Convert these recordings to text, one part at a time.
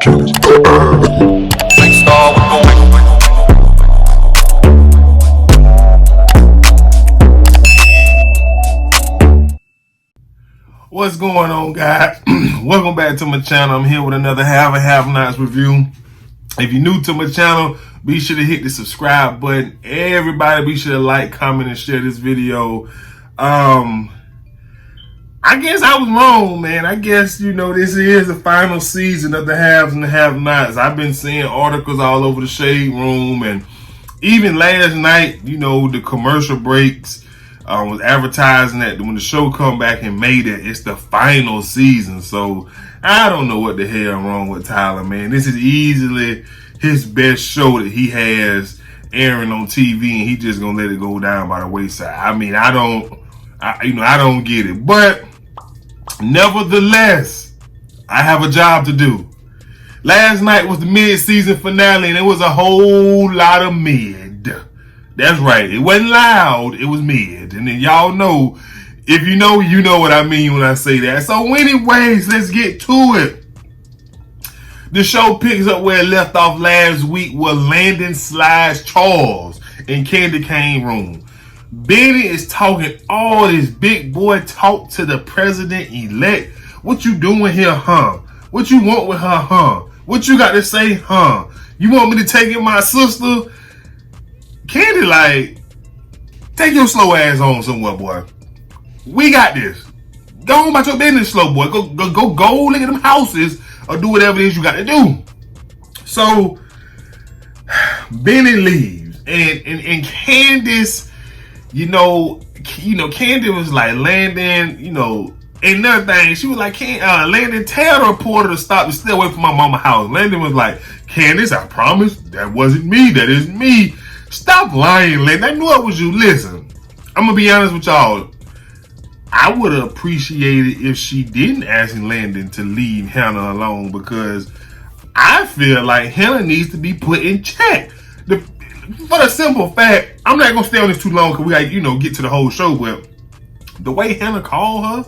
What's going on, guys? Welcome back to my channel. I'm here with another Have and Have Nots review. If you're new to my channel, be sure to hit the subscribe button. Everybody be sure to like, comment, and share this video. I guess I was wrong, man. I guess, this is the final season of the Haves and the Have-Nots. I've been seeing articles all over the Shade Room, and even last night, the commercial breaks was advertising that when the show come back in May, that it's the final season. So I don't know what the hell wrong with Tyler, man. This is easily his best show that he has airing on TV, and he just gonna let it go down by the wayside. I mean, I don't get it. But nevertheless, I have a job to do. Last night was the mid-season finale, and it was a whole lot of mid. That's right. It wasn't loud. It was mid. And then y'all know, if you know what I mean when I say that. So anyways, let's get to it. The show picks up where it left off last week with Landon slides Charles in Candy Cane room. Benny is talking all this big boy talk to the president-elect. What you doing here, huh? What you want with her, huh? What you got to say, huh? You want me to take in my sister? Candy like, take your slow ass on somewhere, boy. We got this. Go on about your business, slow boy. Go look at them houses or do whatever it is you got to do. So Benny leaves, and Candace, Candy was like, Landon, another thing, she was like, Landon, tell the reporter to stop and stay away from my mama's house. Landon was like, Candace, I promise, that wasn't me. That is me. Stop lying, Landon. I knew it was you. Listen, I'm going to be honest with y'all. I would have appreciated if she didn't ask Landon to leave Hannah alone, because I feel like Hannah needs to be put in check. For the simple fact, I'm not going to stay on this too long because we got, get to the whole show, but the way Hannah called her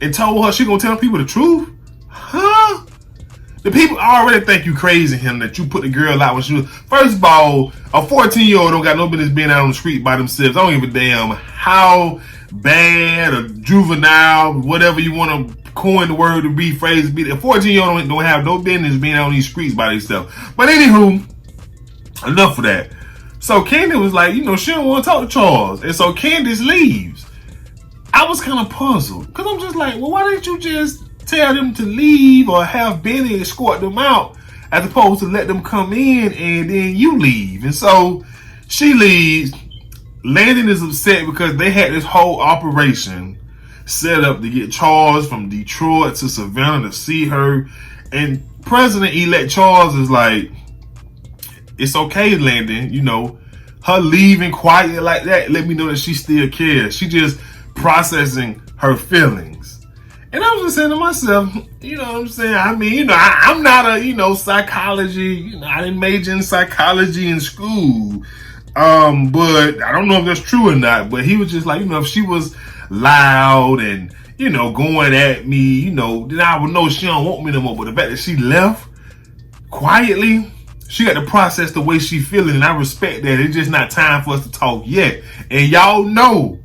and told her she going to tell people the truth, huh? The people already think you crazy, Hannah, that you put the girl out when she was... First of all, a 14-year-old don't got no business being out on the street by themselves. I don't give a damn how bad or juvenile, whatever you want to coin the word to be, phrase to be. A 14-year-old don't have no business being out on these streets by themselves. But anywho, enough of that. So Candy was like, she don't want to talk to Charles. And so Candace leaves. I was kind of puzzled, because I'm just like, well, why didn't you just tell them to leave or have Benny escort them out as opposed to let them come in and then you leave? And so she leaves. Landon is upset because they had this whole operation set up to get Charles from Detroit to Savannah to see her. And President-elect Charles is like, it's okay, Landon. Her leaving quietly like that let me know that she still cares. She just processing her feelings. And I was just saying to myself, what I'm saying? I mean, I'm not a, psychology, I didn't major in psychology in school. But I don't know if that's true or not. But he was just like, if she was loud and, going at me, then I would know she don't want me no more. But the fact that she left quietly, she got to process the way she feeling, and I respect that. It's just not time for us to talk yet. And y'all know,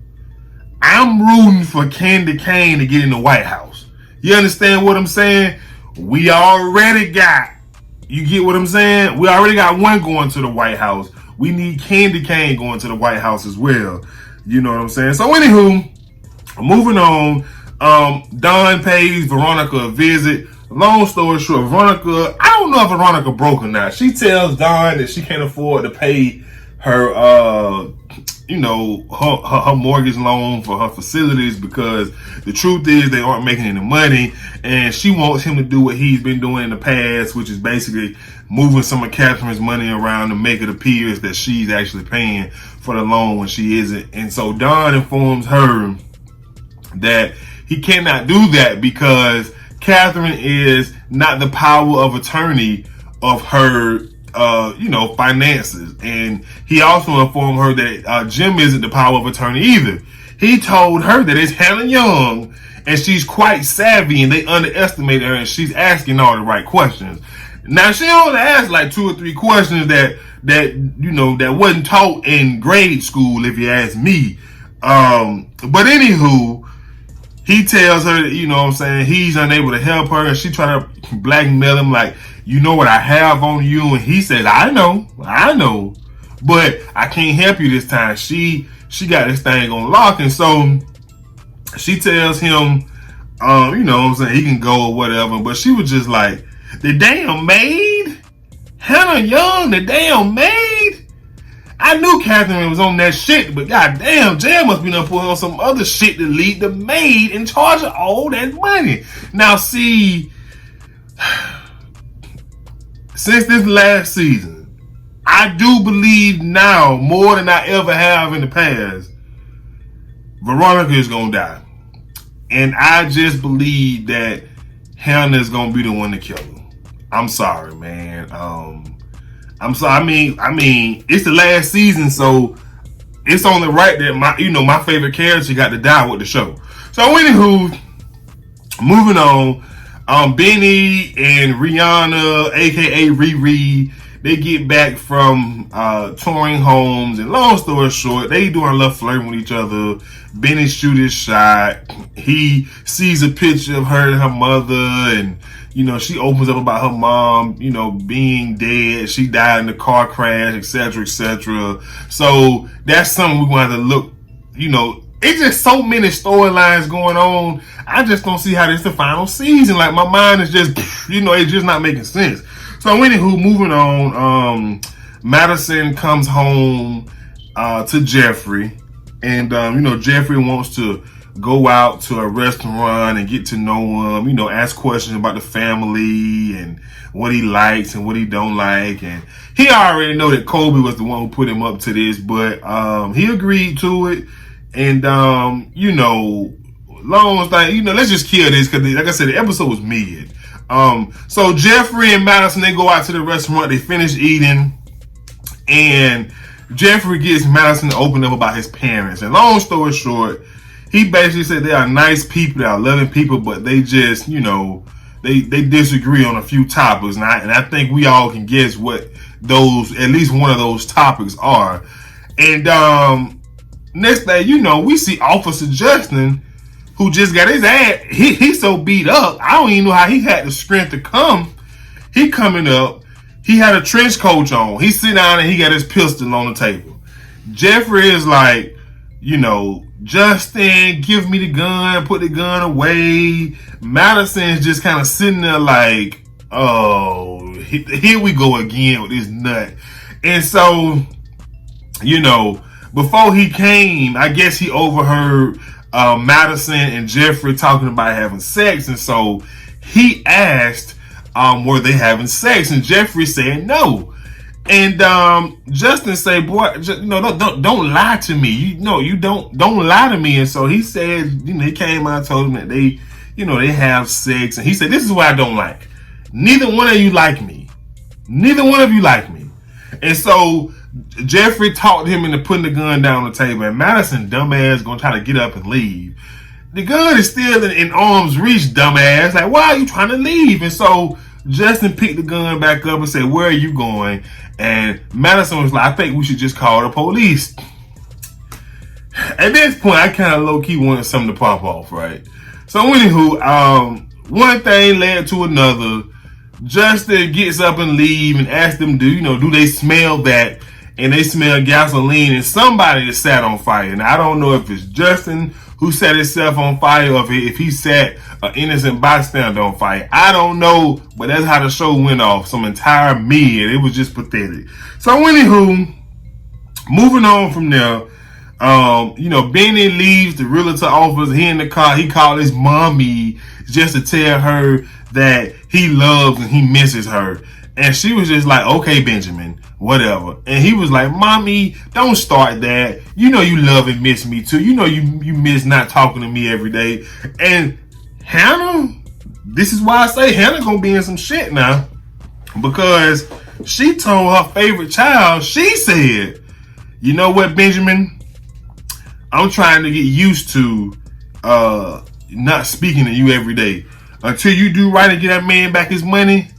I'm rooting for Candy Cane to get in the White House. You understand what I'm saying? We already got, you get what I'm saying? We already got one going to the White House. We need Candy Cane going to the White House as well. You know what I'm saying? So anywho, moving on. Don pays Veronica a visit. Long story short, Veronica, I don't know if Veronica broke or not. She tells Don that she can't afford to pay her, her mortgage loan for her facilities, because the truth is they aren't making any money, and she wants him to do what he's been doing in the past, which is basically moving some of Catherine's money around to make it appear as that she's actually paying for the loan when she isn't. And so Don informs her that he cannot do that because Catherine is not the power of attorney of her finances. And he also informed her that Jim isn't the power of attorney either. He told her that it's Hannah Young and she's quite savvy and they underestimated her and she's asking all the right questions. Now she only asked like 2 or 3 questions that wasn't taught in grade school, if you ask me. But anywho, he tells her, what I'm saying, he's unable to help her, and she try to blackmail him like, you know what I have on you, and he says, I know, but I can't help you this time. She got this thing on lock, and so she tells him, what I'm saying, he can go or whatever, but she was just like, the damn maid? Hannah Young, the damn maid? I knew Catherine was on that shit, but goddamn, Jan must be done put on some other shit to lead the maid in charge of all that money. Now, see, since this last season, I do believe now more than I ever have in the past, Veronica is gonna die, and I just believe that Hannah is gonna be the one to kill her. I'm sorry, man. I'm sorry. I mean, it's the last season, so it's only right that my favorite character got to die with the show. So, anywho, moving on. Benny and Rihanna, aka Riri, they get back from touring homes, and long story short, they doing a little flirting with each other. Benny shoot his shot. He sees a picture of her and her mother, and she opens up about her mom, being dead. She died in a car crash, etc., etc. So that's something we're going to have to look, it's just so many storylines going on. I just don't see how this is the final season. Like, my mind is just, it's just not making sense. So anywho, moving on, Madison comes home to Jeffrey, and, Jeffrey wants to go out to a restaurant and get to know him, ask questions about the family and what he likes and what he don't like. And he already know that Kobe was the one who put him up to this, but he agreed to it. And, long thing, let's just kill this because, like I said, the episode was mid. So Jeffrey and Madison, they go out to the restaurant, they finish eating, and Jeffrey gets Madison to open up about his parents. And long story short, he basically said they are nice people, they are loving people, but they just, they disagree on a few topics. And I think we all can guess what those, at least one of those topics are. And next thing we see Officer Justin, who just got his ass, he's so beat up, I don't even know how he had the strength to come. He coming up, he had a trench coat on, he sit down and he got his pistol on the table. Jeffrey is like, Justin, give me the gun, put the gun away. Madison's just kind of sitting there like, oh, here we go again with this nut. And so, before he came, I guess he overheard Madison and Jeffrey talking about having sex. And so he asked, were they having sex? And Jeffrey said no. And Justin said, boy, don't lie to me. You don't lie to me. And so he said, he came out and told him that they, they have sex. And he said, this is what I don't like. Neither one of you like me. Neither one of you like me. And so Jeffrey talked him into putting the gun down on the table. And Madison, dumbass, gonna try to get up and leave. The gun is still in arm's reach, dumbass. Like, why are you trying to leave? And so Justin picked the gun back up and said, where are you going? And Madison was like, I think we should just call the police. At this point, I kind of low-key wanted something to pop off, right? So anywho, one thing led to another. Justin gets up and leave and asks them, do they smell that? And they smell gasoline and somebody that sat on fire. And I don't know if it's Justin who set himself on fire or if he set an innocent bystander on fire. I don't know, but that's how the show went off. Some entire mid. It was just pathetic. So anywho, moving on from there, Benny leaves the realtor office. He in the car. He called his mommy just to tell her that he loves and he misses her. And she was just like, okay, Benjamin, whatever. And he was like, mommy, don't start that. You love and miss me too. You miss not talking to me every day. And Hannah, this is why I say Hannah gonna be in some shit now. Because she told her favorite child, she said, you know what, Benjamin? I'm trying to get used to not speaking to you every day. Until you do right and get that man back his money,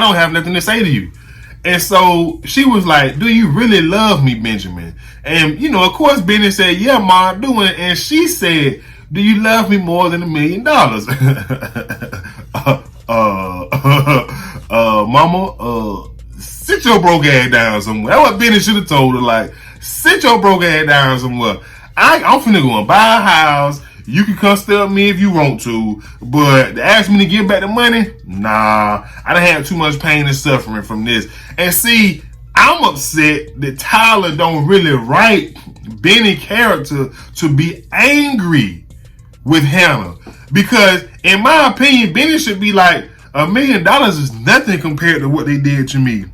I don't have nothing to say to you. And so she was like, do you really love me, Benjamin? And, of course, Benny said, yeah, Ma, I do. And she said, do you love me more than $1 million? Mama, sit your broke ass down somewhere. That's what Benny should have told her. Like, sit your broke ass down somewhere. I'm finna go and buy a house. You can come stay with me if you want to, but to ask me to give back the money, nah. I done had too much pain and suffering from this. And see, I'm upset that Tyler don't really write Benny character to be angry with Hannah, because in my opinion, Benny should be like, $1 million is nothing compared to what they did to me.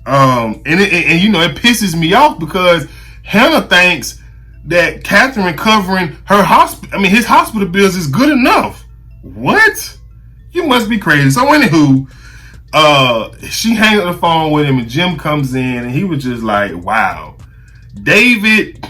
And it pisses me off because Hannah thinks that Catherine covering his hospital bills is good enough. What? You must be crazy. So anywho, she hangs up the phone with him and Jim comes in and he was just like, wow. David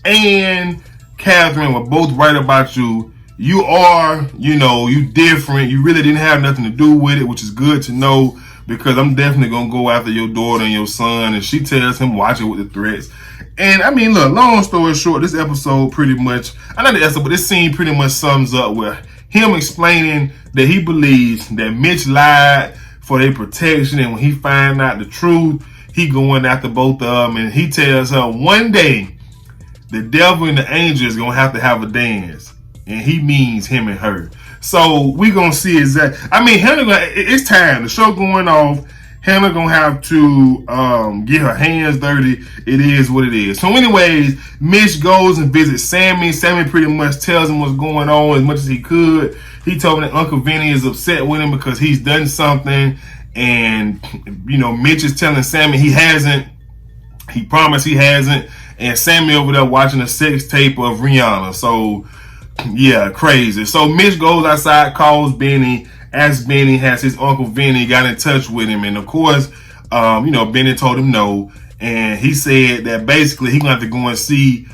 and Catherine were both right about you. You are, you different. You really didn't have nothing to do with it, which is good to know, because I'm definitely going to go after your daughter and your son. And she tells him, watch it with the threats. And I mean, look, long story short, this episode pretty much, but this scene pretty much sums up with him explaining that he believes that Mitch lied for their protection. And when he find out the truth, he going after both of them. And he tells her one day, the devil and the angel is going to have a dance. And he means him and her. So we going to see exactly. I mean, it's time. The show going off. Hannah gonna have to get her hands dirty. It is what it is. So anyways, Mitch goes and visits Sammy. Sammy pretty much tells him what's going on as much as he could. He told him that Uncle Vinny is upset with him because he's done something. And, Mitch is telling Sammy he hasn't. He promised he hasn't. And Sammy over there watching a sex tape of Rihanna. So, yeah, crazy. So Mitch goes outside, calls Benny, asks Benny, has his Uncle Vinny got in touch with him. And of course, Benny told him no. And he said that basically he's going to have to go and see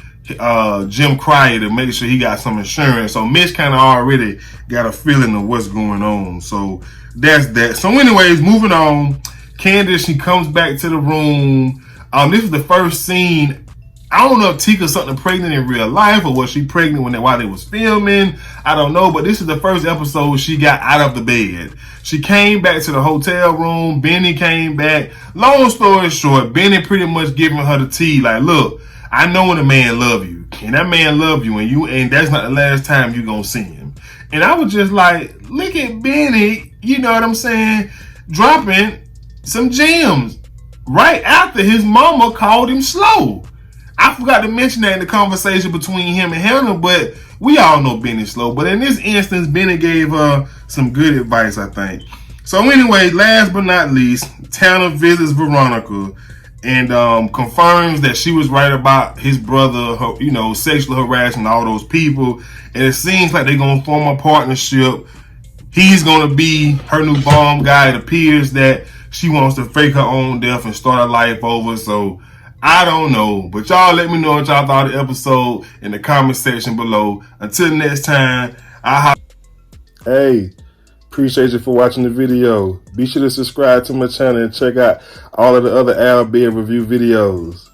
Jim Cryer to make sure he got some insurance. So Mitch kind of already got a feeling of what's going on. So that's that. So anyways, moving on. Candace, she comes back to the room. This is the first scene. I don't know if Tika's something pregnant in real life or was she pregnant while they was filming. I don't know, but this is the first episode she got out of the bed. She came back to the hotel room. Benny came back. Long story short, Benny pretty much giving her the tea. Like, look, I know when a man love you, and that man love you, and that's not the last time you gonna see him. And I was just like, look at Benny, you know what I'm saying, dropping some gems right after his mama called him slow. I forgot to mention that in the conversation between him and Hannah, but we all know Benny's slow. But in this instance, Benny gave her some good advice, I think. So anyway, last but not least, Tanner visits Veronica and confirms that she was right about his brother, sexually harassing all those people. And it seems like they're going to form a partnership. He's going to be her new bomb guy. It appears that she wants to fake her own death and start her life over. So I don't know, but y'all let me know what y'all thought of the episode in the comment section below. Until next time, Hey, appreciate you for watching the video. Be sure to subscribe to my channel and check out all of the other Al Bear review videos.